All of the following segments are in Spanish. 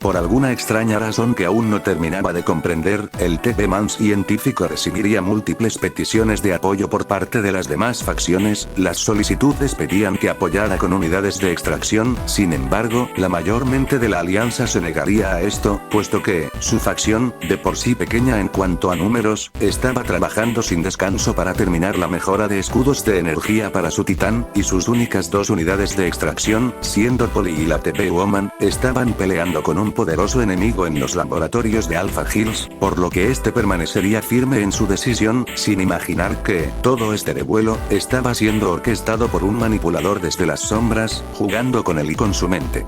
Por alguna extraña razón que aún no terminaba de comprender, el TB-Man científico recibiría múltiples peticiones de apoyo por parte de las demás facciones. Las solicitudes pedían que apoyara con unidades de extracción, sin embargo, la mayor mente de la alianza se negaría a esto, puesto que, su facción, de por sí pequeña en cuanto a números, estaba trabajando sin descanso para terminar la mejora de escudos de energía para su titán, y sus únicas dos unidades de extracción, siendo Polly y la TP-Woman, estaban peleando con un poderoso enemigo en los laboratorios de Alpha Hills, por lo que este permanecería firme en su decisión, sin imaginar que, todo este revuelo, estaba siendo orquestado por un manipulador desde las sombras, jugando con él y con su mente.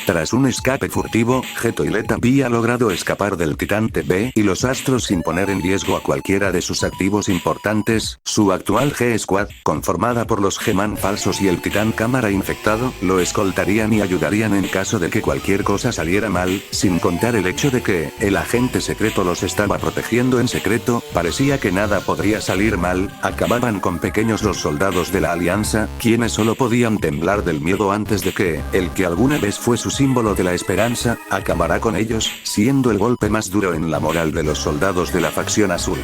Tras un escape furtivo, G-Toilet había logrado escapar del Titán TB y los astros sin poner en riesgo a cualquiera de sus activos importantes. Su actual G-Squad, conformada por los G-Man falsos y el Titán Cámara infectado, lo escoltarían y ayudarían en caso de que cualquier cosa saliera mal, sin contar el hecho de que el agente secreto los estaba protegiendo en secreto. Parecía que nada podría salir mal. Acababan con pequeños los soldados de la Alianza, quienes solo podían temblar del miedo antes de que, el que alguna vez fue su símbolo de la esperanza, acabará con ellos, siendo el golpe más duro en la moral de los soldados de la facción azul.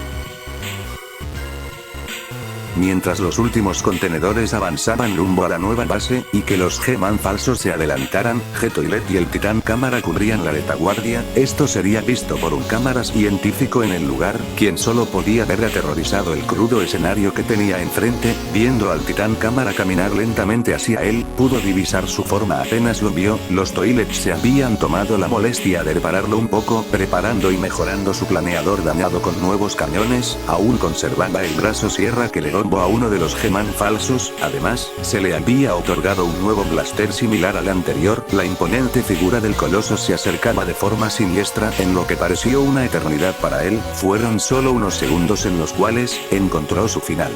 Mientras los últimos contenedores avanzaban rumbo a la nueva base, y que los G-Man falsos se adelantaran, G-Toilet y el Titán Cámara cubrían la retaguardia. Esto sería visto por un cámara científico en el lugar, quien solo podía ver aterrorizado el crudo escenario que tenía enfrente. Viendo al Titán Cámara caminar lentamente hacia él, pudo divisar su forma apenas lo vio. Los Toilets se habían tomado la molestia de repararlo un poco, preparando y mejorando su planeador dañado con nuevos cañones. Aún conservaba el brazo sierra que le dio a uno de los G-Man falsos. Además, se le había otorgado un nuevo blaster similar al anterior. La imponente figura del coloso se acercaba de forma siniestra, en lo que pareció una eternidad para él. Fueron solo unos segundos en los cuales encontró su final.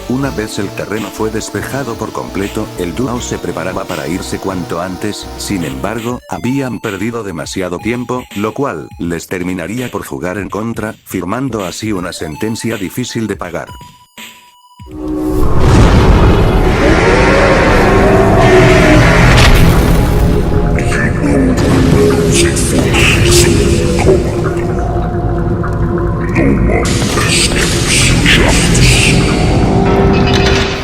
Una vez el terreno fue despejado por completo, el dúo se preparaba para irse cuanto antes. Sin embargo, habían perdido demasiado tiempo, lo cual les terminaría por jugar en contra, firmando así una sentencia difícil de pagar.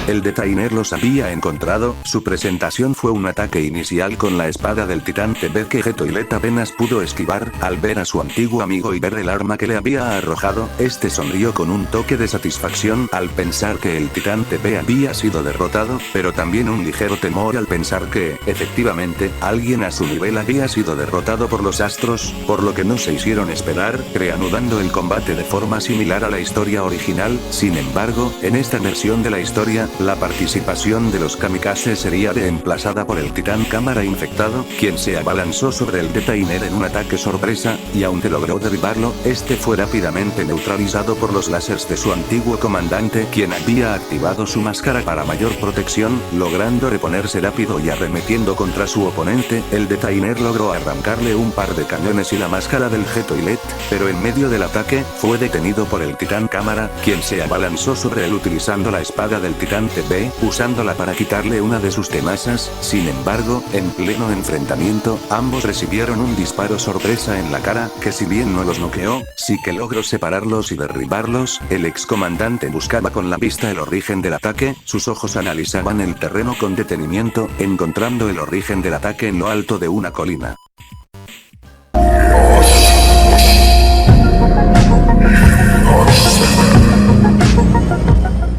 El Detainer los había encontrado. Su presentación fue un ataque inicial con la espada del Titán TB que G-Toilet apenas pudo esquivar. Al ver a su antiguo amigo y ver el arma que le había arrojado, este sonrió con un toque de satisfacción al pensar que el Titán TB había sido derrotado, pero también un ligero temor al pensar que, efectivamente, alguien a su nivel había sido derrotado por los astros, por lo que no se hicieron esperar, reanudando el combate de forma similar a la historia original. Sin embargo, en esta versión de la historia, la participación de los kamikazes sería reemplazada por el Titán Cámara infectado, quien se abalanzó sobre el Detainer en un ataque sorpresa, y aunque logró derribarlo, este fue rápidamente neutralizado por los láseres de su antiguo comandante, quien había activado su máscara para mayor protección, logrando reponerse rápido y arremetiendo contra su oponente. El Detainer logró arrancarle un par de cañones y la máscara del G-Toilet, pero en medio del ataque, fue detenido por el Titán Cámara, quien se abalanzó sobre él utilizando la espada del Titán TB, usándola para quitarle una de sus tenazas. Sin embargo, en pleno enfrentamiento, ambos recibieron un disparo sorpresa en la cara, que si bien no los noqueó, sí que logró separarlos y derribarlos. El excomandante buscaba con la vista el origen del ataque, sus ojos analizaban el terreno con detenimiento, encontrando el origen del ataque en lo alto de una colina.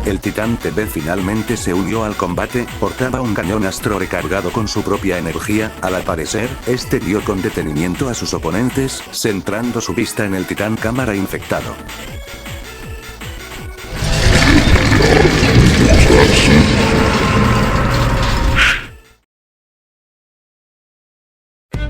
El Titán TB finalmente se unió al combate, portaba un cañón astro recargado con su propia energía. Al parecer, este vio con detenimiento a sus oponentes, centrando su vista en el Titán Cámara infectado.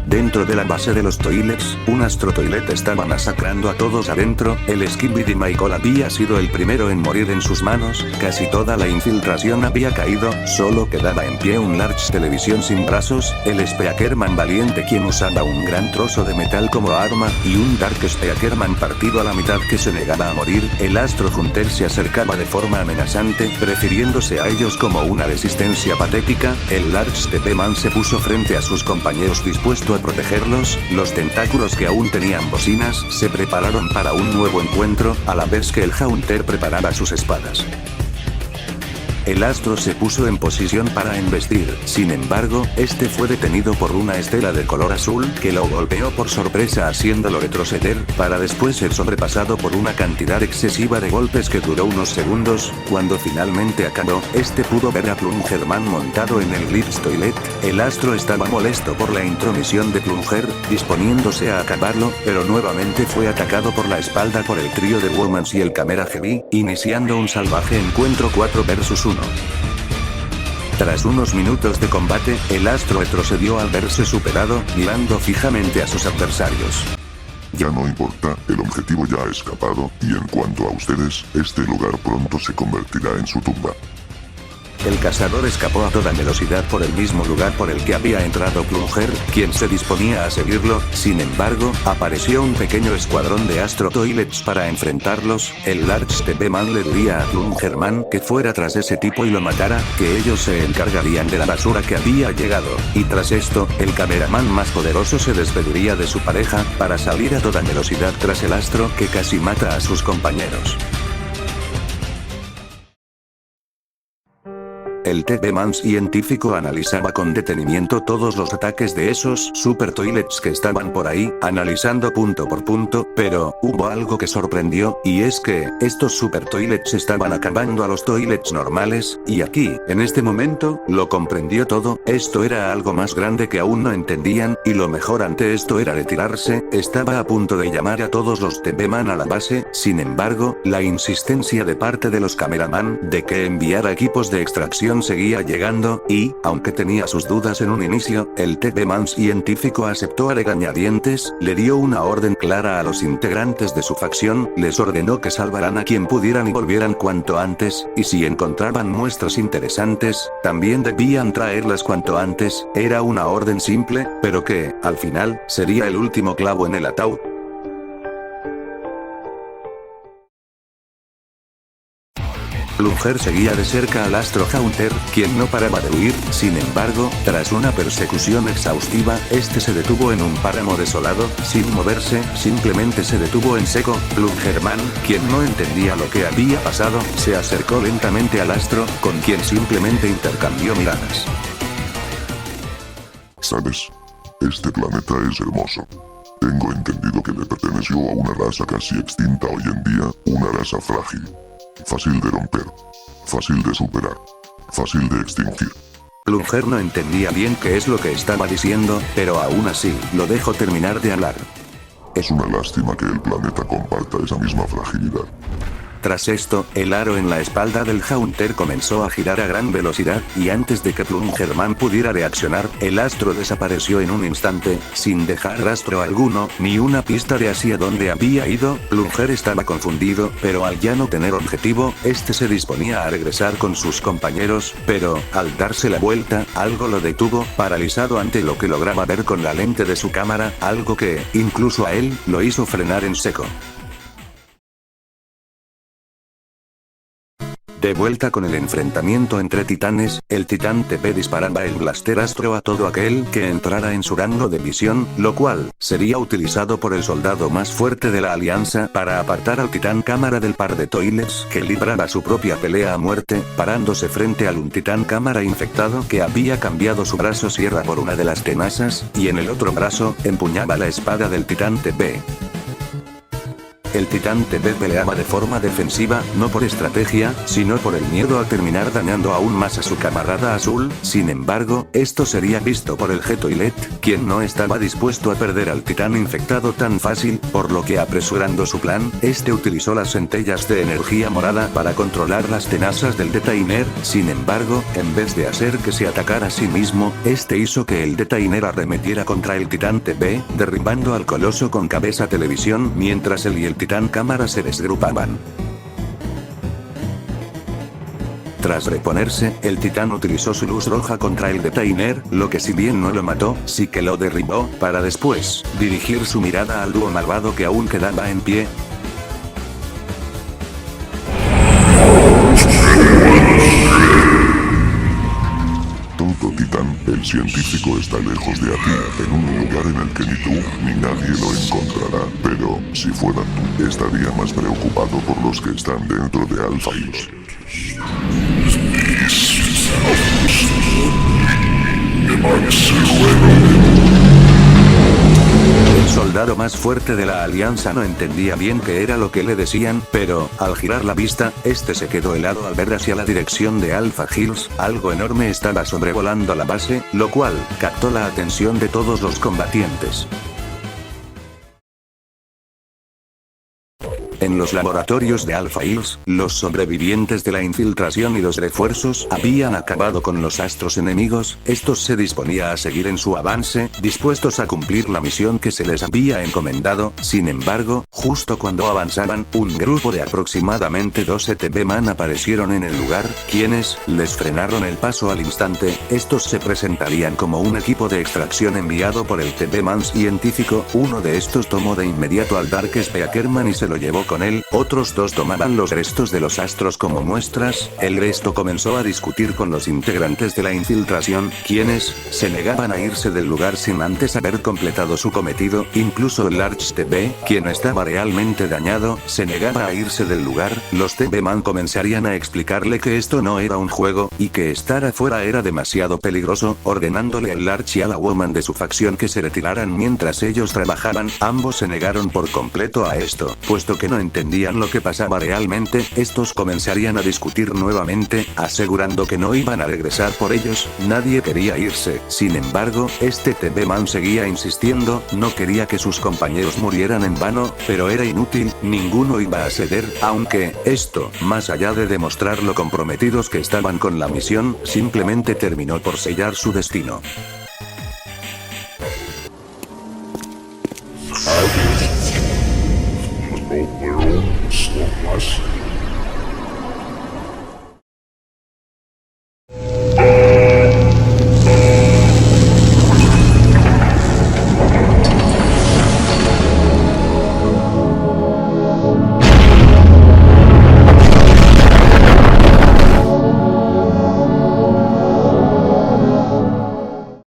Dentro de la base de los Toilets, un Astro Toilet estaba masacrando a todos adentro. El Skibidi Michael había sido el primero en morir en sus manos. Casi toda la infiltración había caído. Solo quedaba en pie un Large Televisión sin brazos, el Speakerman valiente quien usaba un gran trozo de metal como arma, y un Dark Speakerman partido a la mitad que se negaba a morir. El Astro Hunter se acercaba de forma amenazante, prefiriéndose a ellos como una resistencia patética. El Large TP-Man se puso frente a sus compañeros dispuesto a protegerlos. Los tentáculos que aún tenían bocinas se prepararon para un nuevo encuentro, a la vez que el Haunter preparaba sus espadas. El Astro se puso en posición para embestir, sin embargo, este fue detenido por una estela de color azul que lo golpeó por sorpresa haciéndolo retroceder, para después ser sobrepasado por una cantidad excesiva de golpes que duró unos segundos. Cuando finalmente acabó, este pudo ver a Plungerman montado en el Glitch Toilet. El Astro estaba molesto por la intromisión de Plunger, disponiéndose a acabarlo, pero nuevamente fue atacado por la espalda por el trío de Womans y el Camera Heavy, iniciando un salvaje encuentro 4 vs 1. Tras unos minutos de combate, el Astro retrocedió al verse superado, mirando fijamente a sus adversarios. Ya no importa, el objetivo ya ha escapado, y en cuanto a ustedes, este lugar pronto se convertirá en su tumba. El cazador escapó a toda velocidad por el mismo lugar por el que había entrado Plunger, quien se disponía a seguirlo. Sin embargo, apareció un pequeño escuadrón de Astro Toilets para enfrentarlos. El Large TP-Man le diría a Plungerman que fuera tras ese tipo y lo matara, que ellos se encargarían de la basura que había llegado. Y tras esto, el cameraman más poderoso se despediría de su pareja, para salir a toda velocidad tras el Astro que casi mata a sus compañeros. El TP-Man científico analizaba con detenimiento todos los ataques de esos Super Toilets que estaban por ahí, analizando punto por punto, pero hubo algo que sorprendió, y es que estos Super Toilets estaban acabando a los Toilets normales, y aquí, en este momento, lo comprendió todo. Esto era algo más grande que aún no entendían, y lo mejor ante esto era retirarse. Estaba a punto de llamar a todos los TP-Man a la base. Sin embargo, la insistencia de parte de los cameraman de que enviara equipos de extracción seguía llegando, y, aunque tenía sus dudas en un inicio, el TP-Man científico aceptó a regañadientes. Le dio una orden clara a los integrantes de su facción, les ordenó que salvaran a quien pudieran y volvieran cuanto antes, y si encontraban muestras interesantes, también debían traerlas cuanto antes. Era una orden simple, pero que, al final, sería el último clavo en el ataúd. Plunger seguía de cerca al Astro Haunter, quien no paraba de huir. Sin embargo, tras una persecución exhaustiva, este se detuvo en un páramo desolado, sin moverse, simplemente se detuvo en seco. Plungerman, quien no entendía lo que había pasado, se acercó lentamente al Astro, con quien simplemente intercambió miradas. ¿Sabes? Este planeta es hermoso. Tengo entendido que le perteneció a una raza casi extinta hoy en día, una raza frágil. Fácil de romper. Fácil de superar. Fácil de extinguir. Plunger no entendía bien qué es lo que estaba diciendo, pero aún así, lo dejó terminar de hablar. Es una lástima que el planeta comparta esa misma fragilidad. Tras esto, el aro en la espalda del Haunter comenzó a girar a gran velocidad, y antes de que Plungerman pudiera reaccionar, el Astro desapareció en un instante, sin dejar rastro alguno, ni una pista de hacia dónde había ido. Plunger estaba confundido, pero al ya no tener objetivo, este se disponía a regresar con sus compañeros, pero, al darse la vuelta, algo lo detuvo, paralizado ante lo que lograba ver con la lente de su cámara, algo que, incluso a él, lo hizo frenar en seco. De vuelta con el enfrentamiento entre titanes, el titán TP disparaba el blaster Astro a todo aquel que entrara en su rango de visión, lo cual sería utilizado por el soldado más fuerte de la alianza para apartar al titán cámara del par de Toilets que libraba su propia pelea a muerte, parándose frente al un titán cámara infectado que había cambiado su brazo sierra por una de las tenazas, y en el otro brazo, empuñaba la espada del titán TP. El titán TB peleaba de forma defensiva, no por estrategia, sino por el miedo a terminar dañando aún más a su camarada azul. Sin embargo, esto sería visto por el G-Toilet, quien no estaba dispuesto a perder al titán infectado tan fácil, por lo que apresurando su plan, este utilizó las centellas de energía morada para controlar las tenazas del Detainer. Sin embargo, en vez de hacer que se atacara a sí mismo, este hizo que el Detainer arremetiera contra el titán TB, derribando al coloso con cabeza televisión mientras él y el titán cámara se desgrupaban. Tras reponerse, el titán utilizó su luz roja contra el Detainer, lo que si bien no lo mató, sí que lo derribó, para después dirigir su mirada al dúo malvado que aún quedaba en pie. Todo titán, el científico está lejos de aquí, en un lugar en el que ni tú ni nadie lo encontrará, pero si fuera tú, estaría más preocupado por los que están dentro de Alpha Hills. El soldado más fuerte de la alianza no entendía bien qué era lo que le decían, pero, al girar la vista, este se quedó helado al ver hacia la dirección de Alpha Hills. Algo enorme estaba sobrevolando la base, lo cual captó la atención de todos los combatientes. En los laboratorios de Alpha Hills, los sobrevivientes de la infiltración y los refuerzos habían acabado con los astros enemigos. Estos se disponía a seguir en su avance, dispuestos a cumplir la misión que se les había encomendado. Sin embargo, justo cuando avanzaban, un grupo de aproximadamente 12 TB-Man aparecieron en el lugar, quienes les frenaron el paso al instante. Estos se presentarían como un equipo de extracción enviado por el TB-Man científico. Uno de estos tomó de inmediato al Dark Speakerman y se lo llevó con él. Otros dos tomaban los restos de los astros como muestras. El resto comenzó a discutir con los integrantes de la infiltración, quienes se negaban a irse del lugar sin antes haber completado su cometido. Incluso el Large TB, quien estaba realmente dañado, se negaba a irse del lugar. Los TB-Man comenzarían a explicarle que esto no era un juego, y que estar afuera era demasiado peligroso, ordenándole al Large y a la Woman de su facción que se retiraran mientras ellos trabajaban. Ambos se negaron por completo a esto, puesto que no entendían lo que pasaba realmente. Estos comenzarían a discutir nuevamente, asegurando que no iban a regresar por ellos. Nadie quería irse. Sin embargo, este TB-Man seguía insistiendo, no quería que sus compañeros murieran en vano, pero era inútil, ninguno iba a ceder, aunque esto, más allá de demostrar lo comprometidos que estaban con la misión, simplemente terminó por sellar su destino. Their own slow less